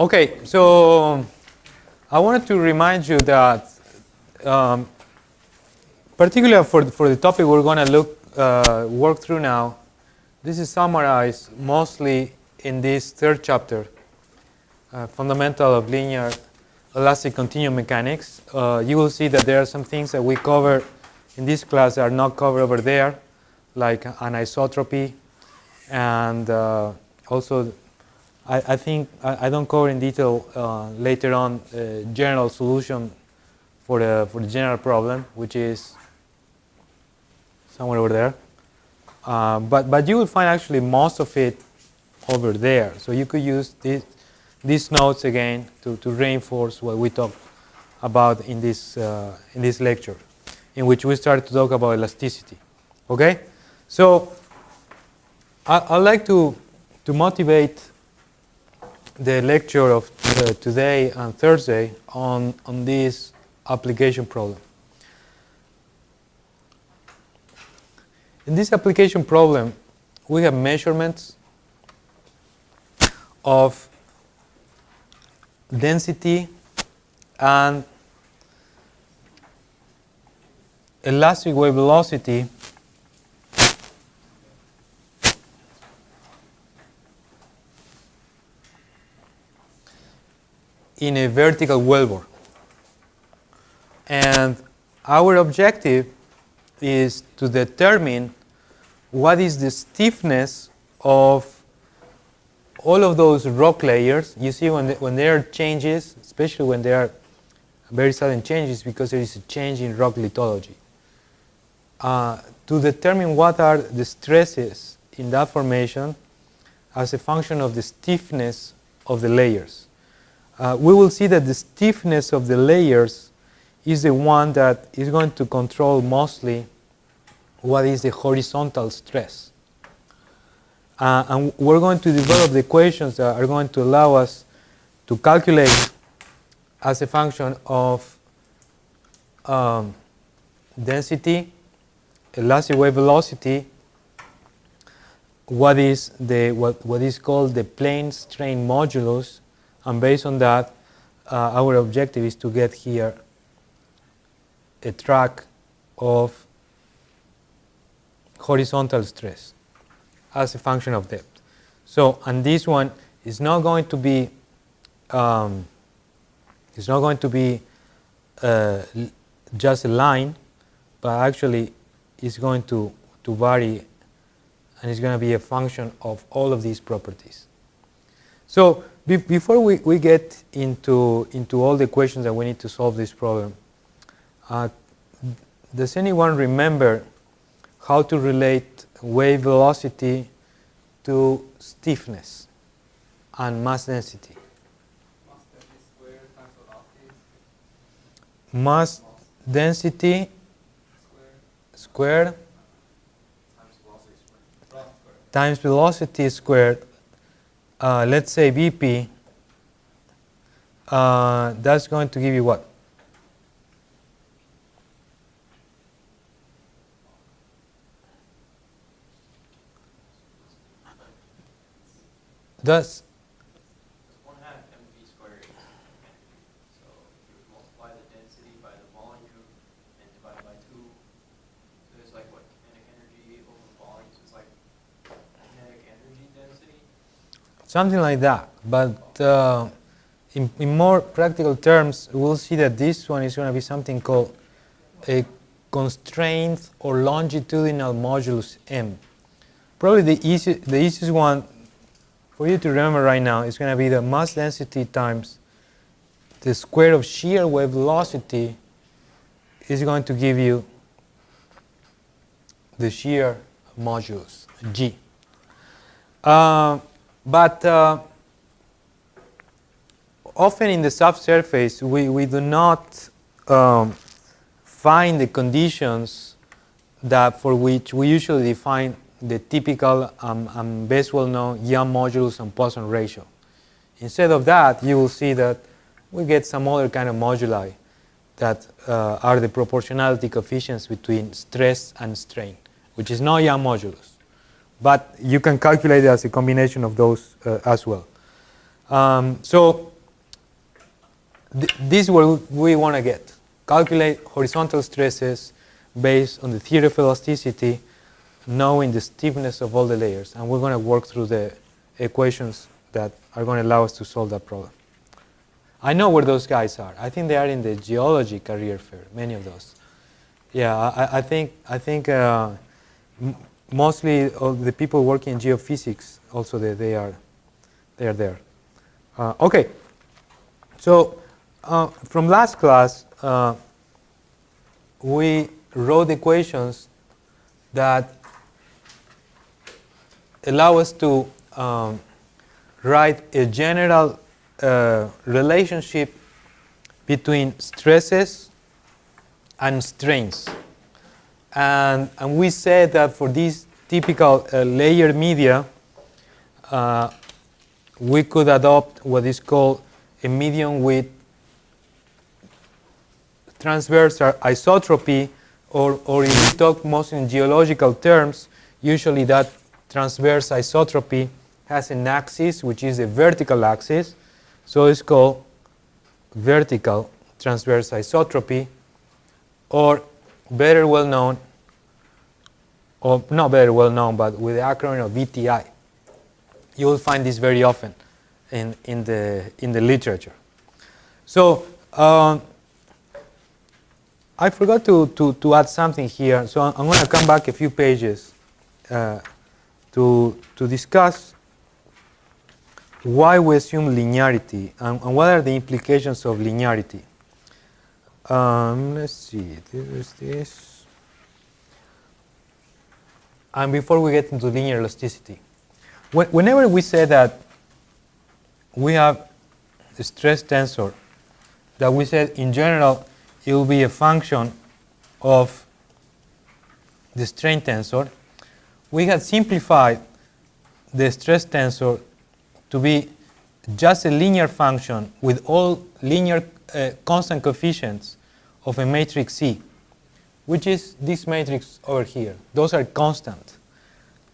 Okay, so I wanted to remind you that, particularly for the topic we're going to work through now, this is summarized mostly in this third chapter, Fundamental of Linear Elastic Continuum Mechanics. You will see that there are some things that we cover in this class that are not covered over there, like anisotropy, and also I think I don't cover in detail later on general solution for the general problem, which is somewhere over there. But you will find actually most of it over there. So you could use these notes again to reinforce what we talked about in this lecture, in which we started to talk about elasticity. Okay, so I'd like to motivate the lecture of today and Thursday on this application problem. In this application problem, we have measurements of density and elastic wave velocity in a vertical wellbore. And our objective is to determine what is the stiffness of all of those rock layers. You see when there are changes, especially when there are very sudden changes, because there is a change in rock lithology. To determine what are the stresses in that formation as a function of the stiffness of the layers. We will see that the stiffness of the layers is the one that is going to control mostly what is the horizontal stress. And we're going to develop the equations that are going to allow us to calculate as a function of density, elastic wave velocity, what is called the plane strain modulus, and based on that, our objective is to get here a track of horizontal stress as a function of depth. So, and this one is not going to be just a line, but actually is going to vary, and it's going to be a function of all of these properties. So before we get into all the equations that we need to solve this problem, does anyone remember how to relate wave velocity to stiffness and mass density? Mass density squared times velocity squared. Let's say Vp, that's going to give you what? That's 1/2 mv squared. So you would multiply the density by the volume and divide by 2. So it's like what? Kinetic energy over volume. So it's like kinetic energy density. something like that. But in more practical terms, we'll see that this one is going to be something called a constraint or longitudinal modulus M. Probably the easiest one for you to remember right now is going to be the mass density times the square of shear wave velocity is going to give you the shear modulus, G. But often in the subsurface, we do not find the conditions that for which we usually define the typical and best well-known Young modulus and Poisson ratio. Instead of that, you will see that we get some other kind of moduli that are the proportionality coefficients between stress and strain, which is not Young modulus. But you can calculate it as a combination of those as well. So this is what we want to get. Calculate horizontal stresses based on the theory of elasticity, knowing the stiffness of all the layers. And we're going to work through the equations that are going to allow us to solve that problem. I know where those guys are. I think they are in the geology career fair, many of those. Yeah, I think mostly all the people working in geophysics also they are there. Okay. So from last class, we wrote equations that allow us to write a general relationship between stresses and strains. And we said that for these typical layered media, we could adopt what is called a medium with transverse isotropy, or if we talk mostly in geological terms, usually that transverse isotropy has an axis, which is a vertical axis. So it's called vertical transverse isotropy, or better well known, or not better well known, but with the acronym of VTI. You will find this very often in the literature. So I forgot to add something here. So I'm going to come back a few pages to discuss why we assume linearity and what are the implications of linearity. Let's see, there's this. And before we get into linear elasticity, whenever we say that we have a stress tensor, that we said in general it will be a function of the strain tensor, we had simplified the stress tensor to be just a linear function with all linear constant coefficients of a matrix C, which is this matrix over here. Those are constant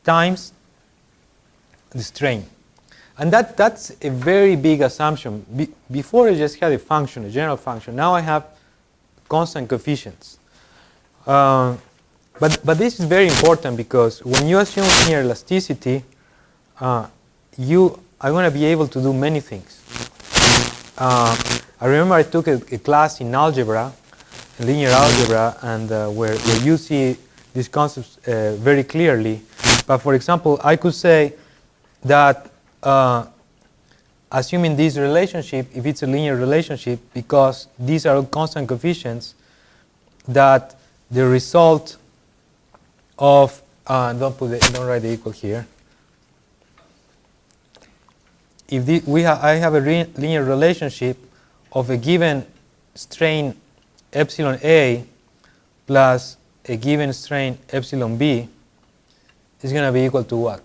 times the strain. And that's a very big assumption. Before I just had a function, a general function. Now I have constant coefficients. But this is very important because when you assume linear elasticity, you are going to be able to do many things. I remember I took a class in algebra, linear algebra, and where you see these concepts very clearly. But for example, I could say that assuming this relationship, if it's a linear relationship, because these are all constant coefficients, that the result of don't write the equal here. If I have a linear relationship of a given strain epsilon A plus a given strain epsilon B, is going to be equal to what?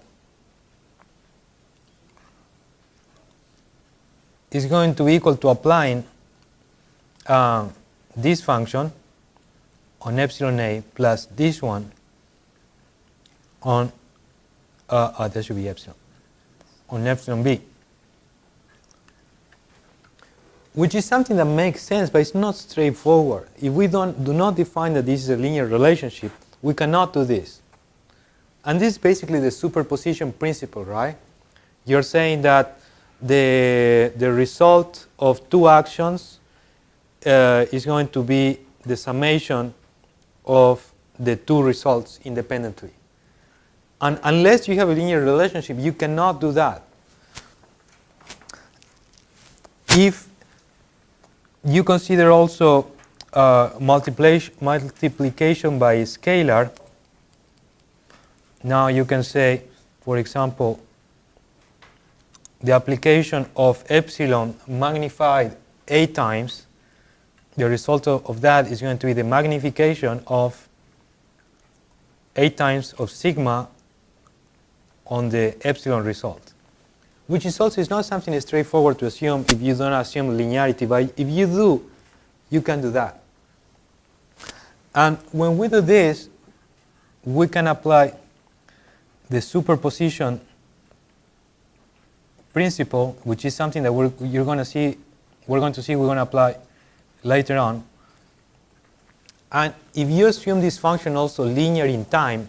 Is going to be equal to applying this function on epsilon A plus this one on that should be epsilon on epsilon B, which is something that makes sense, but it's not straightforward. If we do not define that this is a linear relationship, we cannot do this. And this is basically the superposition principle, right? You're saying that the result of two actions is going to be the summation of the two results independently. And unless you have a linear relationship, you cannot do that. If you consider also multiplication by a scalar, now you can say, for example, the application of epsilon magnified 8 times, the result of that is going to be the magnification of 8 times of sigma on the epsilon result, which is also not something straightforward to assume if you don't assume linearity, but if you do, you can do that. And when we do this, we can apply the superposition principle, which is something that we're going to see, we're going to apply later on. And if you assume this function also linear in time,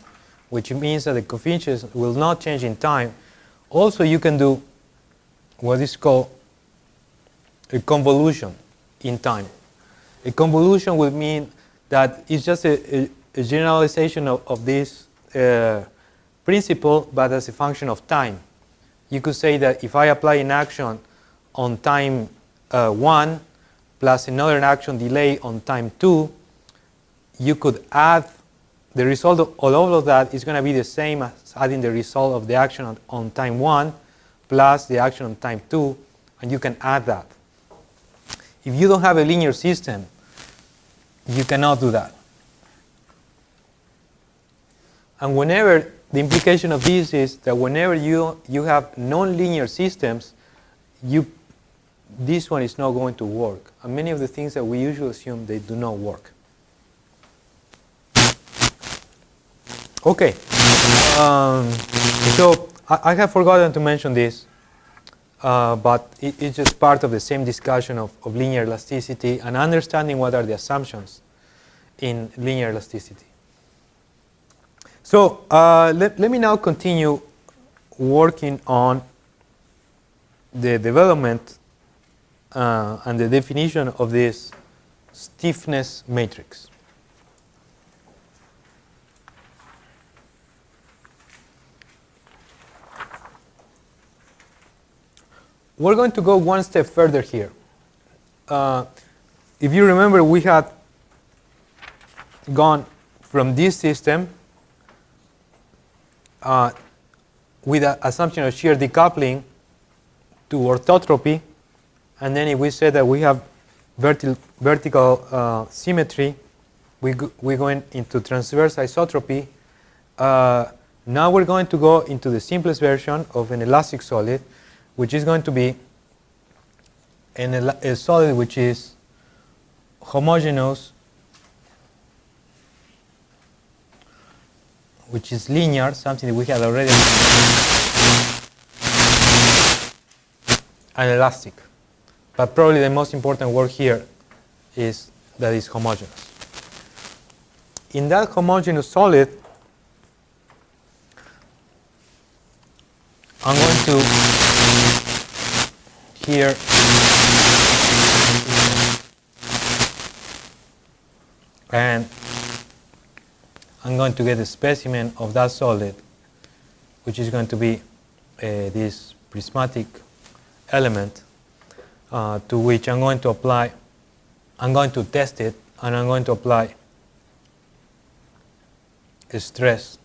which means that the coefficients will not change in time, also you can do what is called a convolution in time. A convolution would mean that it's just a generalization of this principle, but as a function of time. You could say that if I apply an action on time 1 plus another action delay on time 2, you could add the result of all of that is going to be the same as adding the result of the action on time 1 plus the action on time 2, and you can add that. If you don't have a linear system, you cannot do that. And whenever, the implication of this is that whenever you have non-linear systems, this one is not going to work. And many of the things that we usually assume, they do not work. Okay, so I have forgotten to mention this, but it's just part of the same discussion of linear elasticity and understanding what are the assumptions in linear elasticity. So let me now continue working on the development and the definition of this stiffness matrix. We're going to go one step further here. If you remember, we had gone from this system with an assumption of shear decoupling to orthotropy, and then if we say that we have vertical symmetry, we're going into transverse isotropy. Now we're going to go into the simplest version of an elastic solid, which is going to be a solid which is homogeneous, which is linear, something that we had already, and elastic. But probably the most important word here is that it's homogeneous. In that homogeneous solid, I'm going to here and I'm going to get a specimen of that solid, which is going to be this prismatic element to which I'm going to apply, I'm going to test it, and I'm going to apply a stress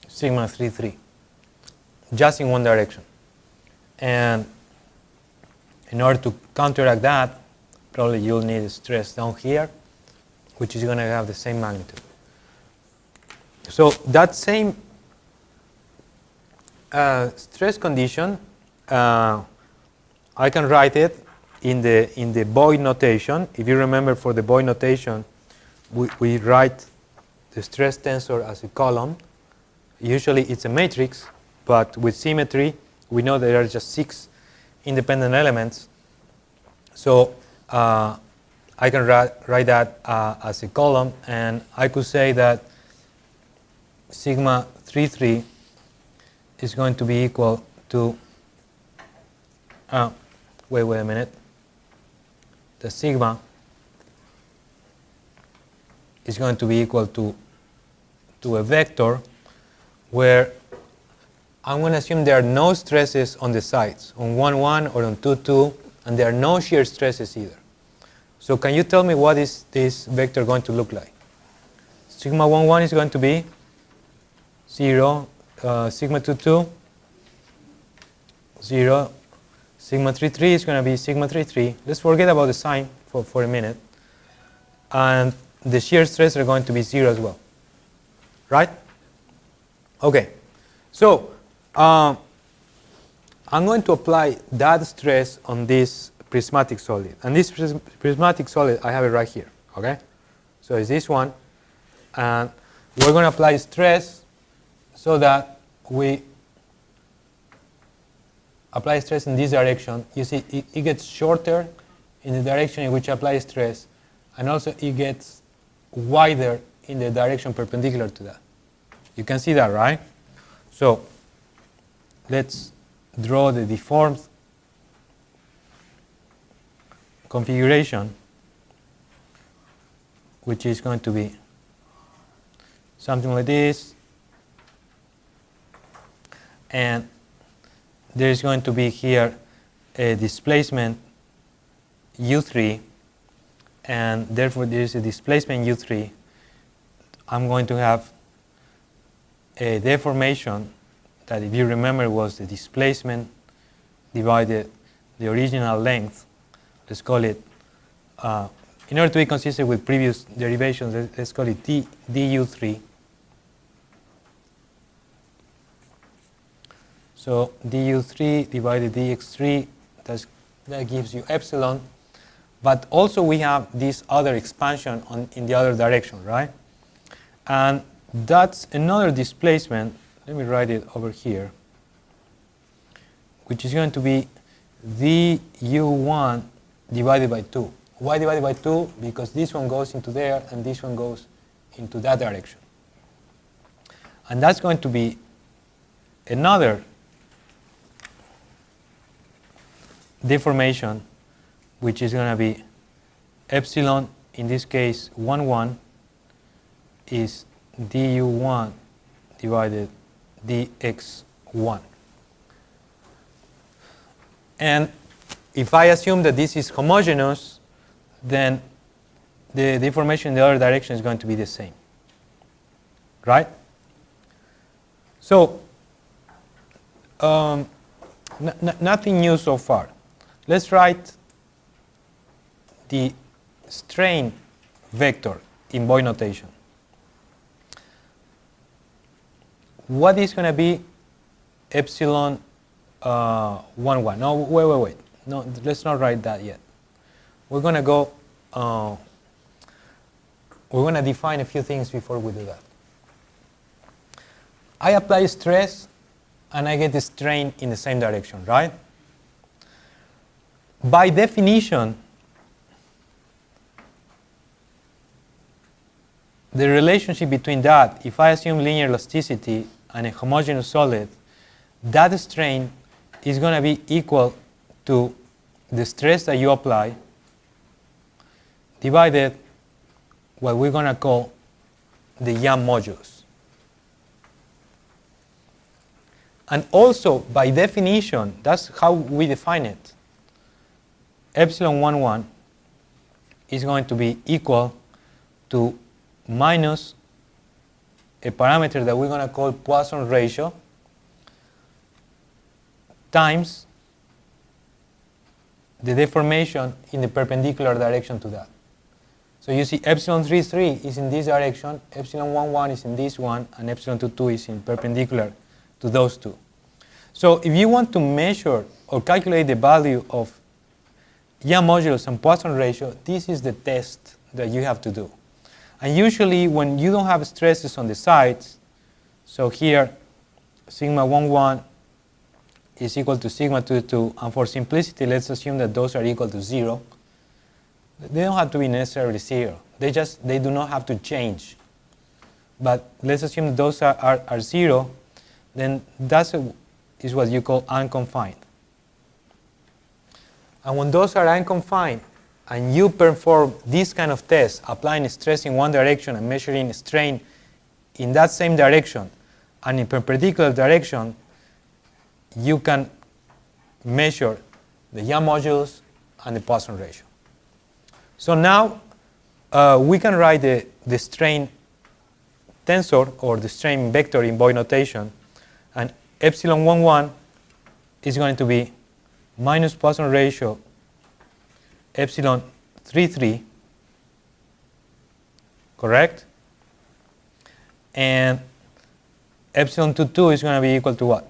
sigma 3,3, just in one direction. And in order to counteract that, probably you'll need a stress down here, which is going to have the same magnitude. So that same stress condition, I can write it in the Boyd notation. If you remember, for the Boyd notation, we write the stress tensor as a column. Usually it's a matrix, but with symmetry, we know there are just 6 independent elements. So I can write that as a column, and I could say that sigma 3,3 is going to be equal to, wait a minute, the sigma is going to be equal to a vector where I'm going to assume there are no stresses on the sides, on 1, 1 or on 2, 2, and there are no shear stresses either. So can you tell me what is this vector going to look like? Sigma 1, 1 is going to be 0, sigma 2, 2, 0, sigma 3, 3 is going to be sigma 3, 3. Let's forget about the sign for a minute. And the shear stress are going to be 0 as well. Right? Okay. So I'm going to apply that stress on this prismatic solid. And this prismatic solid, I have it right here. Okay? So it's this one. And we're going to apply stress so that we apply stress in this direction, you see it gets shorter in the direction in which I apply stress, and also it gets wider in the direction perpendicular to that. You can see that, right? So let's draw the deformed configuration, which is going to be something like this. And there is going to be here a displacement u3, and therefore there is a displacement u3. I'm going to have a deformation that, if you remember, was the displacement divided the original length. Let's call it, in order to be consistent with previous derivations, let's call it du3. So du3 divided dx3, that gives you epsilon. But also we have this other expansion in the other direction, right? And that's another displacement. Let me write it over here, which is going to be du1 divided by 2. Why divided by 2? Because this one goes into there and this one goes into that direction. And that's going to be another deformation, which is going to be epsilon, in this case 1, 1, is du1 divided dx1. And if I assume that this is homogeneous, then the deformation in the other direction is going to be the same, right? So nothing new so far. Let's write the strain vector in Boy notation. What is going to be epsilon 1, 1? No, wait. No, let's not write that yet. We're going to go, we're going to define a few things before we do that. I apply stress and I get the strain in the same direction, right? By definition, the relationship between that, if I assume linear elasticity and a homogeneous solid, that strain is going to be equal to the stress that you apply divided what we're going to call the Young modulus. And also, by definition, that's how we define it. Epsilon 1, 1 is going to be equal to minus a parameter that we're going to call Poisson ratio times the deformation in the perpendicular direction to that. So you see epsilon 3, 3 is in this direction, epsilon 1, 1 is in this one, and epsilon 2, 2 is in perpendicular to those two. So if you want to measure or calculate the value of Young modulus and Poisson ratio, this is the test that you have to do. And usually when you don't have stresses on the sides, so here sigma 1, 1 is equal to sigma 2, 2, and for simplicity, let's assume that those are equal to 0. They don't have to be necessarily 0. They do not have to change. But let's assume that those are 0, then that is what you call unconfined. And when those are unconfined, and you perform this kind of test, applying stress in one direction and measuring strain in that same direction, and in perpendicular direction, you can measure the Young modulus and the Poisson ratio. So now we can write the strain tensor or the strain vector in Boy notation, and epsilon 1, 1 is going to be minus Poisson ratio epsilon 3, 3, correct? And epsilon 2, 2 is going to be equal to what?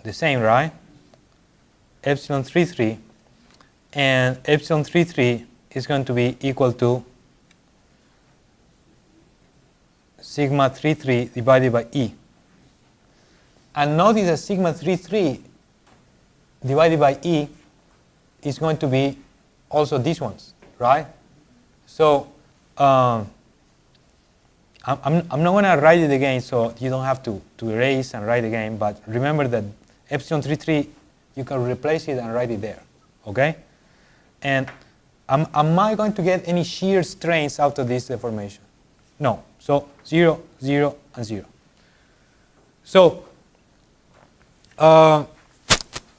The same, right? Epsilon 3, 3. And epsilon 3, 3 is going to be equal to sigma 3, 3 divided by E. And notice that sigma 33 divided by E is going to be also these ones, right? So I'm not going to write it again, so you don't have to erase and write again. But remember that epsilon 33, you can replace it and write it there, okay? And am I going to get any shear strains out of this deformation? No. So 0, 0, and 0. So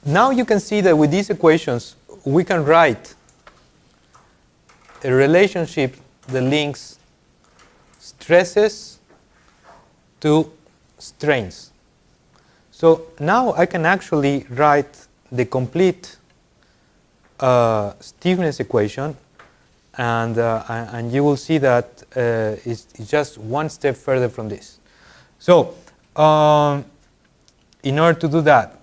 now you can see that with these equations, we can write a relationship that links stresses to strains. So now I can actually write the complete stiffness equation, and you will see that it's just one step further from this. So in order to do that,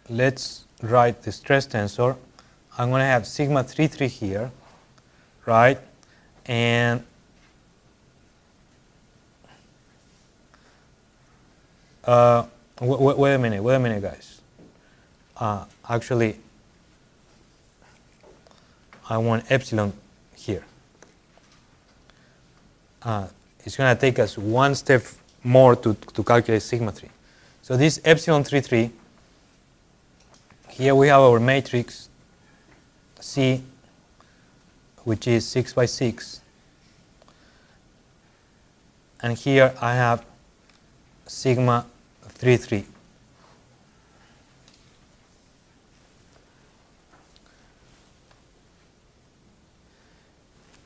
let's write the stress tensor. I'm going to have sigma 33 here, right? And wait a minute, guys. Actually, I want epsilon here. It's going to take us one step more to calculate sigma 3. So this epsilon 33, here we have our matrix C, which is 6 by 6. And here I have sigma 33.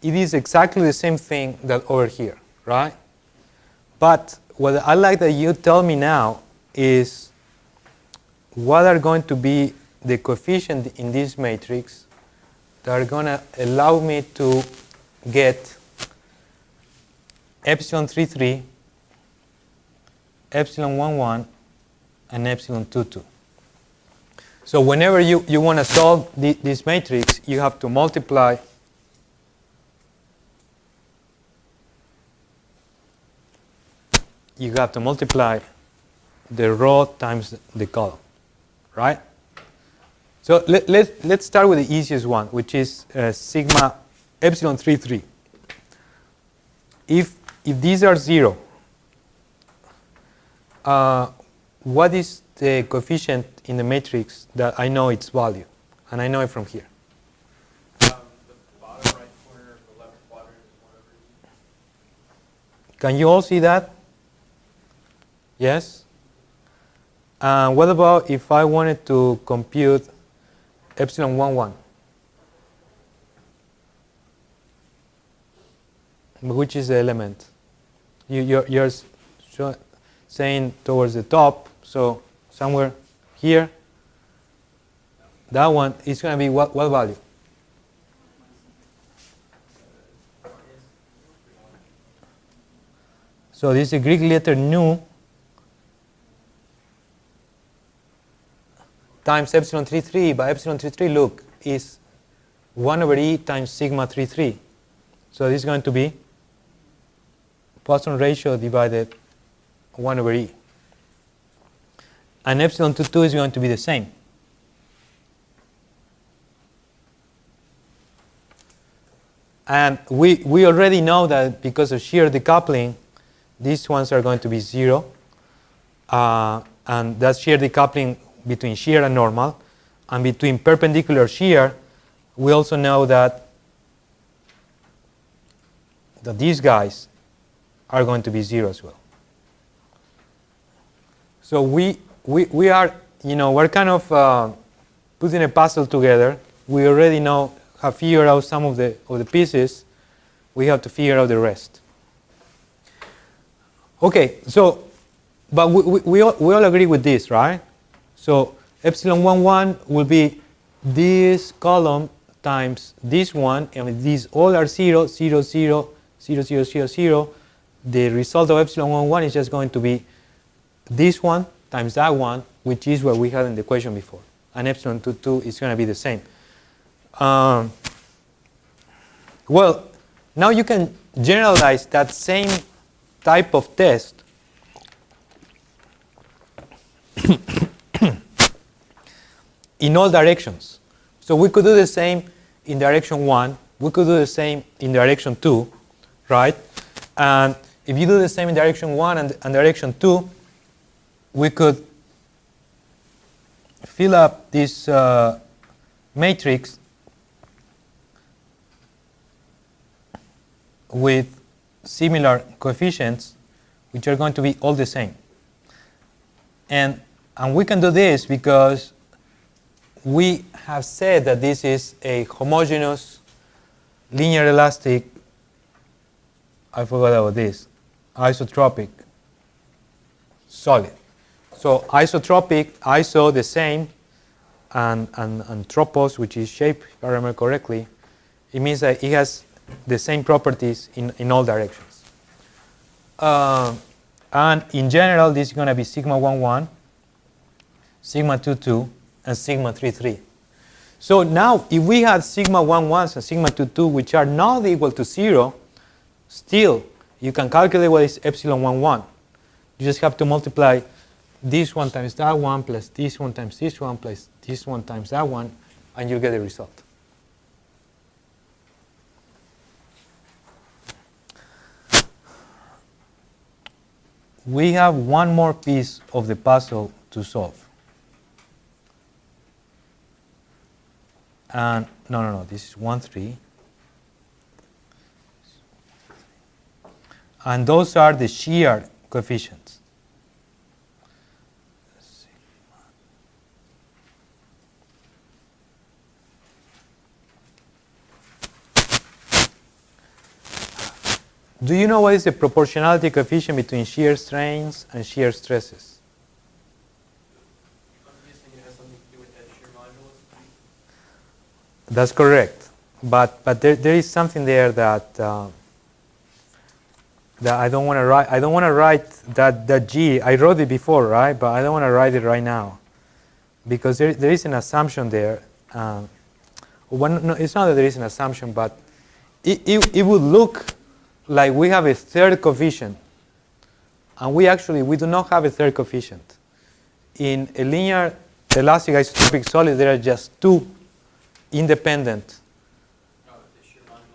It is exactly the same thing that over here, right? But what I like that you tell me now is what are going to be the coefficients in this matrix that are going to allow me to get epsilon 33, epsilon 11, and epsilon 22. So whenever you want to solve this matrix, you have to multiply the row times the column, right? So let's start with the easiest one, which is sigma epsilon 33. If these are 0, what is the coefficient in the matrix that I know its value? And I know it from here. The bottom right corner of the left quadrant is 1 over E. Can you all see that? Yes? What about if I wanted to compute epsilon 11? Which is the element? You're saying towards the top, so somewhere here. That one is going to be what value? So this is a Greek letter nu times epsilon 33, but epsilon 33, look, is 1 over E times sigma 33. So this is going to be Poisson ratio divided 1 over E. And epsilon 22 is going to be the same. And we already know that because of shear decoupling, these ones are going to be 0. And that's shear decoupling between shear and normal. And between perpendicular shear, we also know that these guys are going to be 0 as well. So we are, we're kind of putting a puzzle together. We already have figured out some of the pieces. We have to figure out the rest. Okay, so, but we all agree with this, right? So epsilon 11 will be this column times this one, and these all are 0, 0, 0, 0, 0, 0, 0. The result of epsilon 11 is just going to be this one times that one, which is what we had in the equation before. And epsilon 22 is going to be the same. Well, now you can generalize that same type of test in all directions. So we could do the same in direction 1. We could do the same in direction 2, right? And if you do the same in direction 1 and direction 2, we could fill up this matrix with similar coefficients, which are going to be all the same. And we can do this because we have said that this is a homogeneous, linear elastic, I forgot about this, isotropic solid. So isotropic, iso the same, and tropos, which is shape, if I remember correctly, it means that it has the same properties in all directions. And in general, this is going to be sigma 1, 1, sigma 2, 2, and sigma 3, 3. So now, if we had sigma 1, 1s and sigma 2, 2, which are not equal to 0, still, you can calculate what is epsilon 1, 1. You just have to multiply this one times that one, plus this one times this one, plus this one times that one, and you get the result. We have one more piece of the puzzle to solve. And no, this is 1, 3. And those are the shear coefficients. Do you know what is the proportionality coefficient between shear strains and shear stresses? I'm guessing it has something to do with that shear modulus. That's correct. But there is something there that that I don't want to write. I don't want to write that G. I wrote it before, right? But I don't want to write it right now because there is an assumption there. No, it's not that there is an assumption, but it would look like we have a third coefficient, and we do not have a third coefficient. In a linear elastic isotropic solid, there are just two independent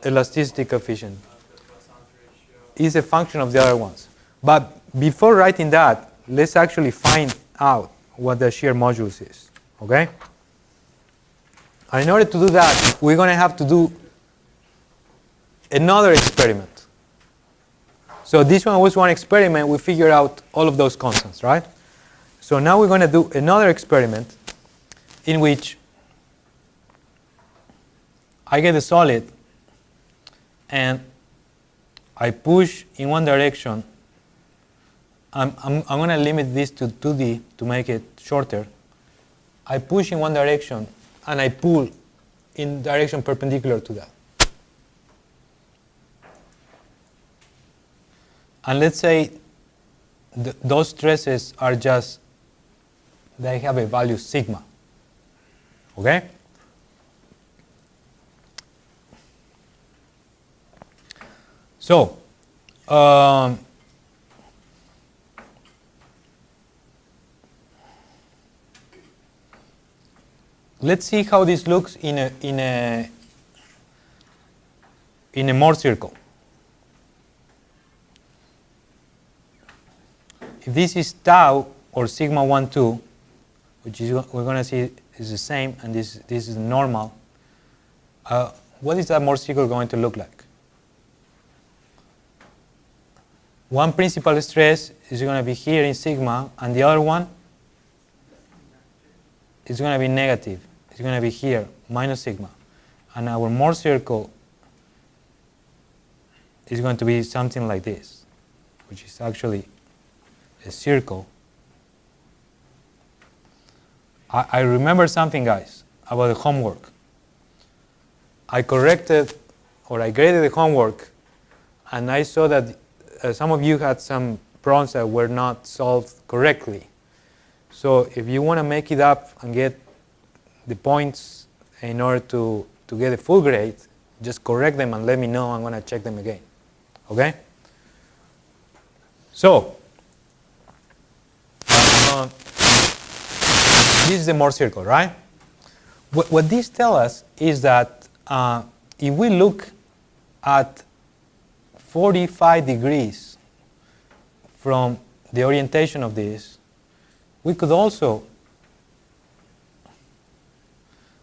elasticity coefficients. Is a function of the other ones. But before writing that, let's actually find out what the shear modulus is. Okay? And in order to do that, we're going to have to do another experiment. So this one was one experiment. We figured out all of those constants, right? So now we're going to do another experiment in which I get a solid and I push in one direction. I'm going to limit this to 2D to make it shorter. I push in one direction and I pull in direction perpendicular to that. And let's say those stresses are just, they have a value sigma. Okay? So, let's see how this looks in a Morse circle. If this is tau or sigma 1, 2, which is we're going to see is the same, and this is normal, what is that Morse circle going to look like? One principal stress is going to be here in sigma, and the other one is going to be negative. It's going to be here, minus sigma. And our Morse circle is going to be something like this, which is actually a circle. I remember something, guys, about the homework. I corrected, or I graded the homework, and I saw that some of you had some problems that were not solved correctly. So if you want to make it up and get the points in order to get a full grade, just correct them and let me know. I'm going to check them again. Okay? So, this is the Mohr circle, right? What this tells us is that if we look at 45 degrees from the orientation of this, we could also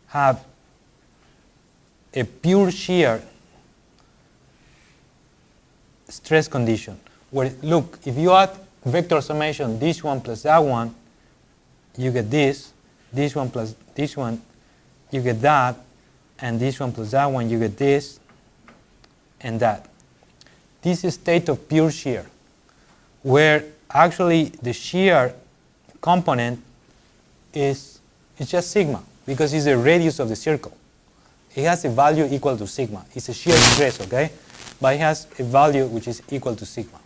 have a pure shear stress condition where, look, if you add vector summation this one plus that one, you get this one plus this one, you get that, and this one plus that one, you get this and that. This is state of pure shear, where actually the shear component is just sigma, because it's the radius of the circle. It has a value equal to sigma. It's a shear stress, okay? But it has a value which is equal to sigma.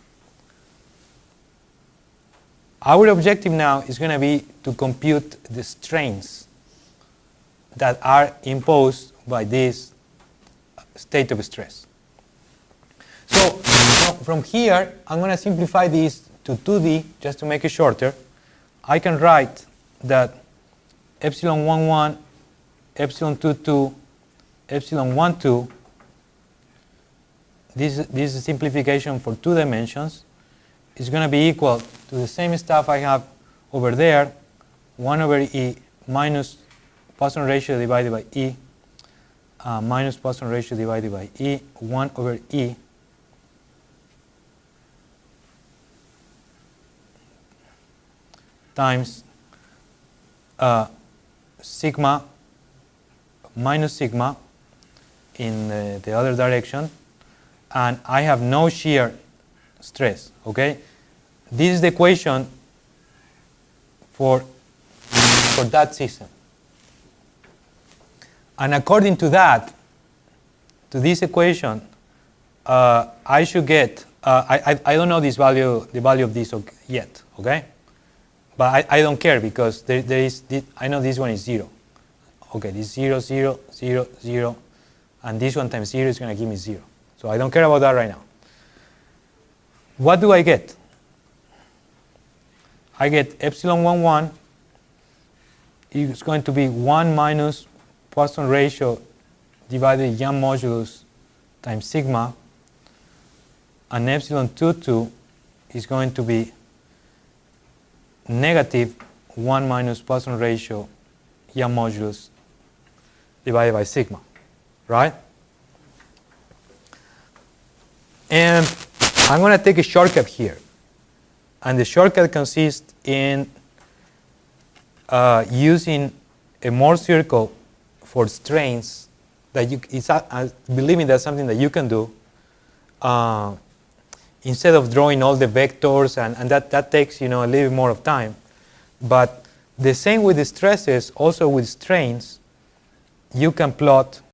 Our objective now is going to be to compute the strains that are imposed by this state of stress. So from here, I'm going to simplify this to 2D just to make it shorter. I can write that epsilon 1,1, epsilon 2,2, epsilon 1,2. This is a simplification for 2 dimensions. It's going to be equal to the same stuff I have over there, 1 over E minus Poisson ratio divided by E, minus Poisson ratio divided by E, 1 over E times sigma minus sigma in the other direction, and I have no shear stress, okay? This is the equation for that system. And according to that, to this equation, I should get, I don't know this value, the value of this yet, okay? But I don't care because there is, I know this one is 0. Okay, this 0, 0, 0, 0, and this one times 0 is going to give me 0. So I don't care about that right now. What do I get? I get epsilon 1,1 is going to be 1 minus Poisson ratio divided Young modulus times sigma, and epsilon 2,2 is going to be negative 1 minus Poisson ratio Young modulus divided by sigma, right? And I'm going to take a shortcut here. And the shortcut consists in using a Mohr circle for strains that believe me, that's something that you can do instead of drawing all the vectors, and that takes a little bit more of time. But the same with the stresses, also with strains, you can plot